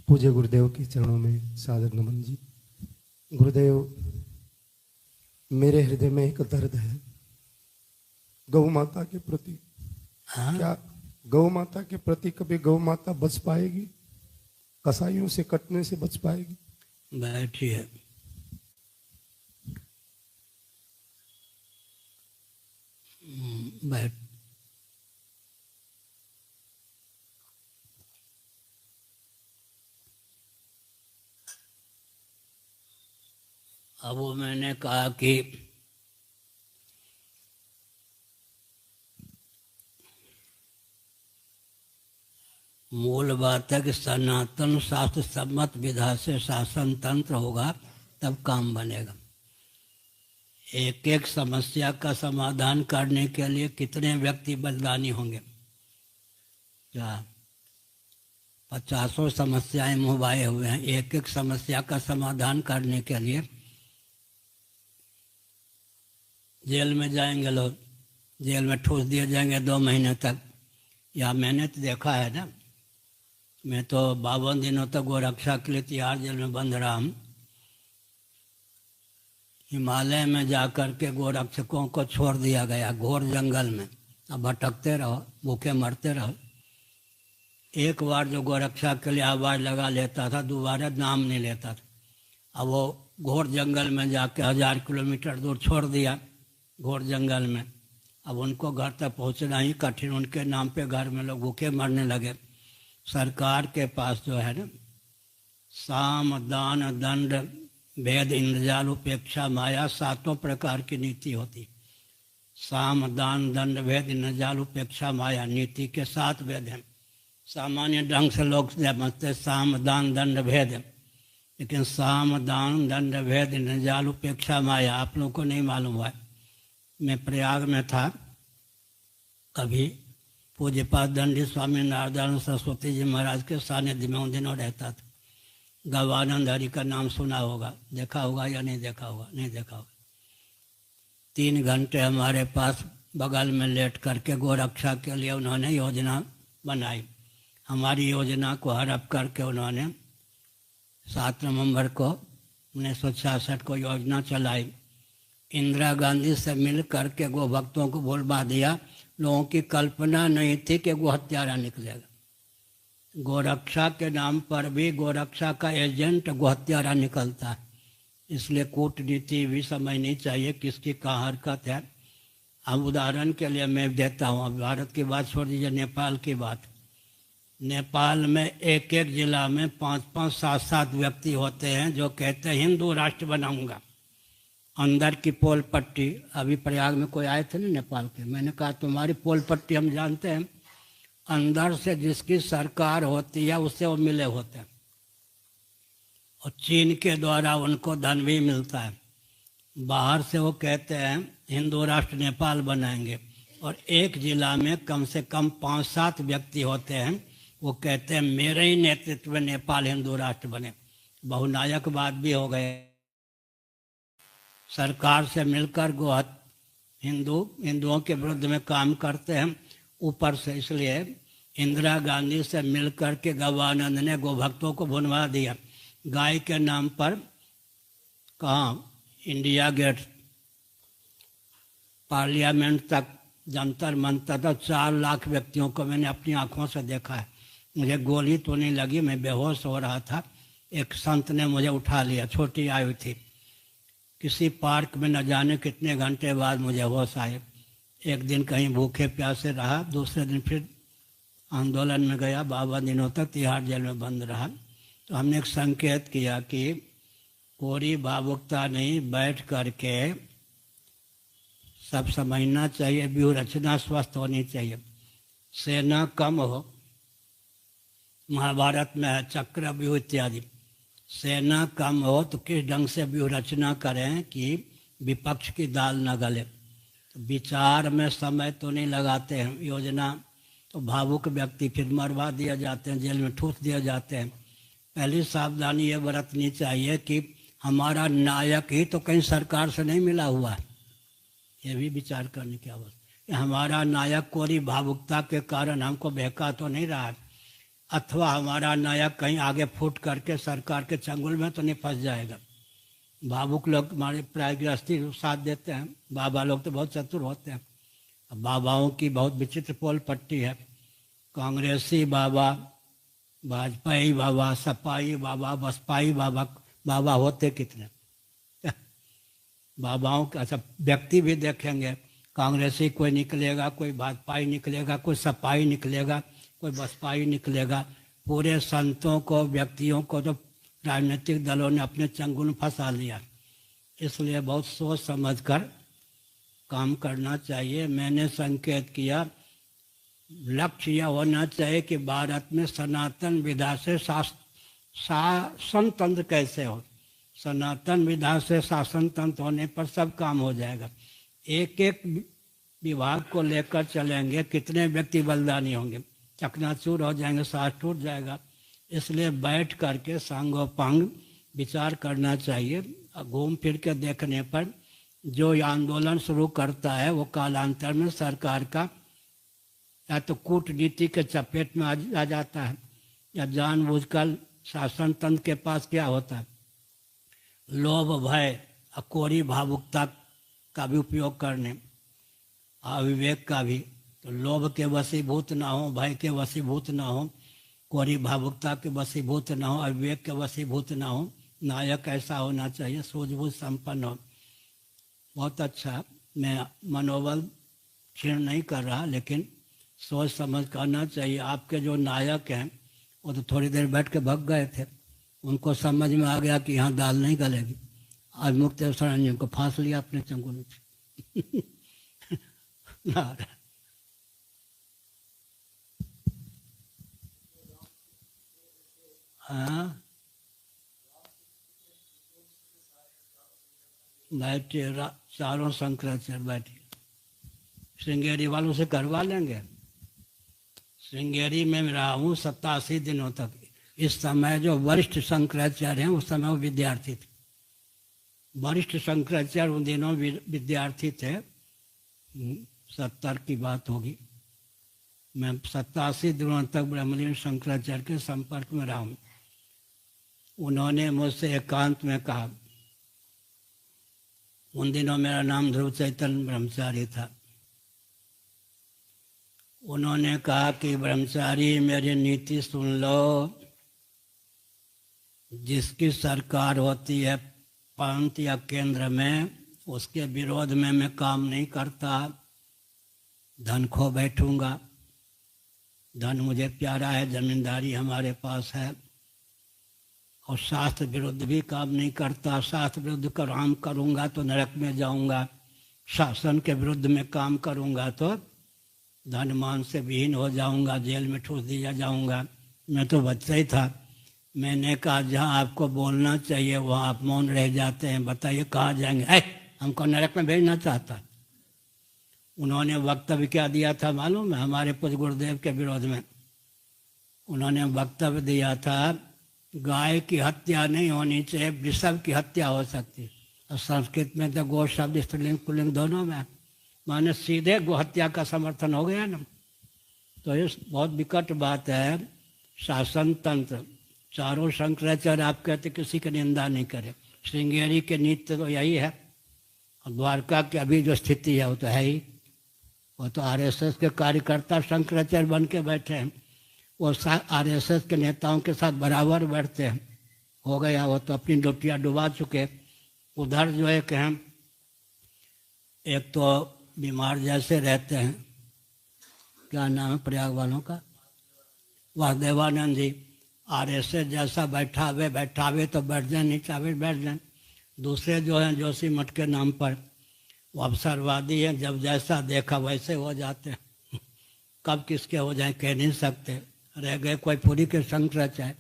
पूज्य गुरुदेव के चरणों में सादर नमन जी। गुरुदेव, मेरे हृदय में एक दर्द है गौ माता के प्रति। हाँ? क्या गौ माता के प्रति कभी गौ माता बच पाएगी? कसाईयों से कटने से बच पाएगी? बैठिए। बैठ। अब वो मैंने कहा कि मूल बात है कि सनातन शास्त्र सम्मत विधा से शासन तंत्र होगा तब काम बनेगा। एक एक समस्या का समाधान करने के लिए कितने व्यक्ति बलिदानी होंगे? क्या 50 समस्याएं मुहवाए हुए हैं। एक एक समस्या का समाधान करने के लिए जेल में जाएंगे लोग, जेल में ठूस दिए जाएंगे 2 महीने तक। या मैंने तो देखा है ना, मैं तो 52 दिनों तक गोरक्षा के लिए तिहाड़ जेल में बंद रहा हूँ। हिमालय में जाकर के गोरक्षकों को छोड़ दिया गया घोर जंगल में। अब भटकते रहो, भूखे मरते रहो। एक बार जो गोरक्षा के लिए आवाज़ लगा लेता था, दोबारा नाम नहीं लेता था। अब वो घोर जंगल में जाके 1000 किलोमीटर दूर छोड़ दिया घोर जंगल में। अब उनको घर तक पहुंचना ही कठिन, उनके नाम पे घर में लोग भूखे मरने लगे। सरकार के पास जो है ना, साम दान दंड भेद इंद्रजाल उपेक्षा माया 7 प्रकार की नीति होती। साम दान दंड भेद इंद्रजाल उपेक्षा माया नीति के 7 भेद हैं। सामान्य ढंग से लोग समझते साम दान दंड भेद, लेकिन साम दान दंड भेद इंद्रजाल उपेक्षा माया आप लोगों को नहीं मालूम हुआ। मैं प्रयाग में था, कभी पूज्यपाद दंडी स्वामी नारदानंद सरस्वती जी महाराज के सानिध्य में उन दिनों रहता था। गवानंद हरि का नाम सुना होगा, देखा होगा या नहीं देखा होगा? नहीं देखा होगा। 3 घंटे हमारे पास बगल में लेट करके गोरक्षा के लिए उन्होंने योजना बनाई। हमारी योजना को हड़प करके उन्होंने 7 नवंबर को 1966 को योजना चलाई। इंदिरा गांधी से मिल करके गो भक्तों को बुलवा दिया। लोगों की कल्पना नहीं थी कि गो हत्यारा निकलेगा। गोरक्षा के नाम पर भी गोरक्षा का एजेंट गो हत्यारा निकलता है। इसलिए कूटनीति भी समझनी चाहिए किसकी कहाँ हरकत है। अब उदाहरण के लिए मैं देता हूँ, अब भारत की बात छोड़ दीजिए, नेपाल की बात। नेपाल में एक एक जिला में 5-5, 7-7 व्यक्ति होते हैं जो कहते हैं हिंदू राष्ट्र बनाऊंगा। अंदर की पोल पट्टी, अभी प्रयाग में कोई आए थे ना नेपाल के, मैंने कहा तुम्हारी पोल पट्टी हम जानते हैं, अंदर से जिसकी सरकार होती है उससे वो मिले होते हैं और चीन के द्वारा उनको धन भी मिलता है। बाहर से वो कहते हैं हिंदू राष्ट्र नेपाल बनाएंगे और एक जिला में कम से कम 5-7 व्यक्ति होते हैं, वो कहते हैं मेरे ही नेतृत्व में नेपाल हिंदू राष्ट्र बने। बहुनायकवाद भी हो गए। सरकार से मिलकर हिंदुओं के विरुद्ध में काम करते हैं ऊपर से। इसलिए इंदिरा गांधी से मिलकर के गवानंद ने गोभक्तों को भुनवा दिया। गाय के नाम पर कहाँ इंडिया गेट, पार्लियामेंट तक, जंतर मंतर तक 4 लाख व्यक्तियों को मैंने अपनी आंखों से देखा है। मुझे गोली तो नहीं लगी, मैं बेहोश हो रहा था। एक संत ने मुझे उठा लिया, छोटी आयु थी। किसी पार्क में न जाने कितने घंटे बाद मुझे होश आए। एक दिन कहीं भूखे प्यासे रहा, दूसरे दिन फिर आंदोलन में गया। 52 दिनों तक तिहाड़ जेल में बंद रहा। तो हमने एक संकेत किया कि पूरी भावुकता नहीं, बैठ करके सब समझना चाहिए। व्यूह रचना स्वस्थ होनी चाहिए। सेना कम हो, महाभारत में है चक्र व्यूह इत्यादि। सेना कम हो तो किस ढंग से व्यूह रचना करें कि विपक्ष की दाल न गले। तो विचार में समय तो नहीं लगाते हैं, योजना तो भावुक व्यक्ति फिर मरवा दिया जाते हैं, जेल में ठूस दिए जाते हैं। पहली सावधानी ये बरतनी चाहिए कि हमारा नायक ही तो कहीं सरकार से नहीं मिला हुआ है। ये भी विचार करने की आवश्यकता है। हमारा नायक कोरी भावुकता के कारण हमको बहका तो नहीं रहा है। अथवा हमारा नायक कहीं आगे फूट करके सरकार के चंगुल में तो नहीं फंस जाएगा। भावुक लोग हमारे प्राय गृहस्थी साथ देते हैं, बाबा लोग तो बहुत चतुर होते हैं। अब बाबाओं की बहुत विचित्र पोल पट्टी है। कांग्रेसी बाबा, भाजपाई बाबा, सपाई बाबा, बसपाई बाबा, बाबा होते कितने बाबाओं का। अच्छा, व्यक्ति भी देखेंगे, कांग्रेसी कोई निकलेगा, कोई भाजपाई निकलेगा, कोई सपाई निकलेगा, कोई बसपाई निकलेगा। पूरे संतों को, व्यक्तियों को तो राजनीतिक दलों ने अपने चंगुल में फंसा लिया। इसलिए बहुत सोच समझ कर काम करना चाहिए। मैंने संकेत किया, लक्ष्य यह होना चाहिए कि भारत में सनातन विधा से शासन तंत्र कैसे हो। सनातन विधा से शासन तंत्र होने पर सब काम हो जाएगा। एक एक विभाग को लेकर चलेंगे, कितने व्यक्ति बलिदानी होंगे, चकनाचूर हो जाएंगे, सांस टूट जाएगा। इसलिए बैठ करके सांगोपांग विचार करना चाहिए। घूम फिर के देखने पर जो ये आंदोलन शुरू करता है वो कालांतर में सरकार का या तो कूटनीति के चपेट में आ जाता है, या जानबूझकर शासन तंत्र के पास क्या होता है, लोभ, भय, अकोरी भावुकता का भी उपयोग करने, अविवेक का भी। तो लोभ के वशीभूत ना हो, भय के वशीभूत ना हो, कोरी भावुकता के वशीभूत ना हो, अविवेक के वशीभूत ना हो। नायक ऐसा होना चाहिए, सूझबूझ संपन्न हो। बहुत अच्छा, मैं मनोबल क्षीण नहीं कर रहा, लेकिन सोच समझ करना चाहिए। आपके जो नायक हैं वो तो थोड़ी देर बैठ के भग गए थे, उनको समझ में आ गया कि यहाँ दाल नहीं गलेगी। आज मुक्तेश्वर जी को फांस लिया अपने चंगुल से। हाँ, बैठे चारों शंकराचार्य बैठे, श्रृंगेरी वालों से करवा लेंगे। श्रृंगेरी में रहा हूँ 87 दिनों तक। इस समय जो वरिष्ठ शंकराचार्य हैं उस समय वो विद्यार्थी थे। वरिष्ठ शंकराचार्य उन दिनों विद्यार्थी थे, 70 की बात होगी। मैं 87 दिनों तक ब्रह्मलीन शंकराचार्य के संपर्क में रहा हूँ। उन्होंने मुझसे एकांत में कहा, उन दिनों मेरा नाम ध्रुव चैतन्य ब्रह्मचारी था। उन्होंने कहा कि ब्रह्मचारी मेरी नीति सुन लो, जिसकी सरकार होती है प्रांत या केंद्र में, उसके विरोध में मैं काम नहीं करता। धन खो बैठूंगा, धन मुझे प्यारा है, जमींदारी हमारे पास है, और शास्त्र विरुद्ध भी काम नहीं करता। शास्त्र विरुद्ध काम करूंगा तो नरक में जाऊंगा, शासन के विरुद्ध में काम करूंगा तो धन मान से विहीन हो जाऊंगा, जेल में ठूस दिया जाऊंगा। मैं तो बच्चा ही था। मैंने कहा जहाँ आपको बोलना चाहिए वहाँ आप मौन रह जाते हैं, बताइए कहाँ जाएंगे? हमको नरक में भेजना चाहता। उन्होंने वक्तव्य क्या दिया था मालूम है? हमारे पूज्य गुरुदेव के विरोध में उन्होंने वक्तव्य दिया था, गाय की हत्या नहीं होनी चाहिए, वृषभ की हत्या हो सकती है। और संस्कृत में तो गो शब्द स्त्रीलिंग पुल्लिंग दोनों में, माने सीधे गो हत्या का समर्थन हो गया ना। तो ये बहुत विकट बात है। शासन तंत्र, चारों शंकराचार्य आप कहते किसी की निंदा नहीं करे। श्रृंगेरी के नीति तो यही है, और द्वारका की अभी जो स्थिति है वो तो है ही। वो तो आरएसएस के कार्यकर्ता शंकराचार्य बन के बैठे हैं, वो आरएसएस के नेताओं के साथ बराबर बैठते हैं। हो गया, वो तो अपनी डुबकियाँ डुबा चुके। उधर जो है कि हम एक तो बीमार जैसे रहते हैं, क्या नाम है प्रयाग वालों का, वासुदेवानंद जी। आरएसएस जैसा बैठावे तो बैठ जाए, नहीं चाहे बैठ जाए। दूसरे जो हैं जोशी मठ के नाम पर वो अवसरवादी हैं, जब जैसा देखा वैसे हो जाते हैं। कब किसके हो जाए कह नहीं सकते। रह गए कोई पूरी के शंकराचार्य,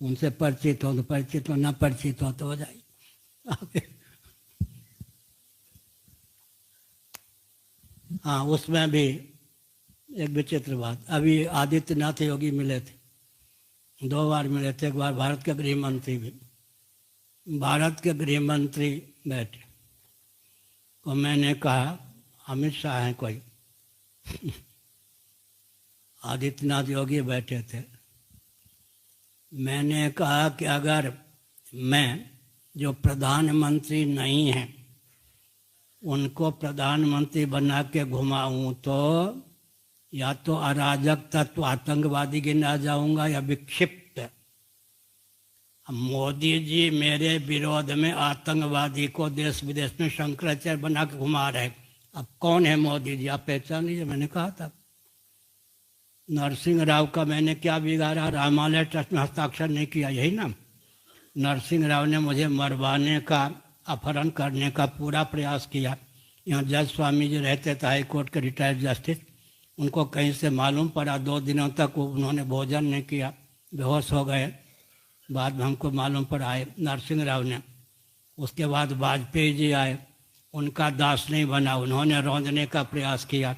उनसे परिचित हो तो परिचित हो, ना परिचित हो तो हो जाए। हाँ, उसमें भी एक विचित्र बात, अभी आदित्यनाथ योगी मिले थे, 2 बार मिले थे। एक बार भारत के गृह मंत्री भी, भारत के गृह मंत्री बैठे, तो मैंने कहा अमित शाह हैं कोई? आदित्यनाथ योगी बैठे थे। मैंने कहा कि अगर मैं जो प्रधानमंत्री नहीं है उनको प्रधानमंत्री बना के घुमाऊं तो या तो अराजक तत्व आतंकवादी गिना जाऊंगा या विक्षिप्त। अब मोदी जी मेरे विरोध में आतंकवादी को देश विदेश में शंकराचार्य बना के घुमा रहे। अब कौन है मोदी जी, आप पहचान लीजिए। मैंने कहा था नरसिंह राव का मैंने क्या बिगाड़ा, रामालय ट्रस्ट में हस्ताक्षर नहीं किया, यही ना। नरसिंह राव ने मुझे मरवाने का, अपहरण करने का पूरा प्रयास किया। यहाँ जज स्वामी जी रहते थे, हाई कोर्ट के रिटायर्ड जस्टिस, उनको कहीं से मालूम पड़ा, 2 दिनों तक उन्होंने भोजन नहीं किया, बेहोश हो गए। बाद में हमको मालूम पड़ा आए नरसिंह राव ने। उसके बाद वाजपेयी जी आए, उनका दास नहीं बना, उन्होंने रौंदने का प्रयास किया।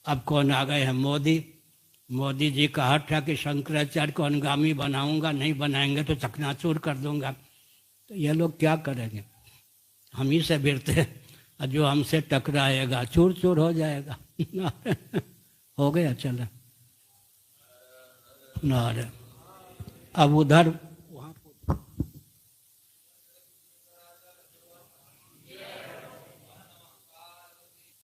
अब कौन आ गए हैं, मोदी। मोदी जी का हट है कि शंकराचार्य को अनुगामी बनाऊंगा, नहीं बनाएंगे तो चकनाचूर कर दूंगा। तो ये लोग क्या करेंगे, हम ही से भिड़ते, और जो हमसे टकराएगा चूर चूर हो जाएगा। हो गया, चला नारे। अब उधर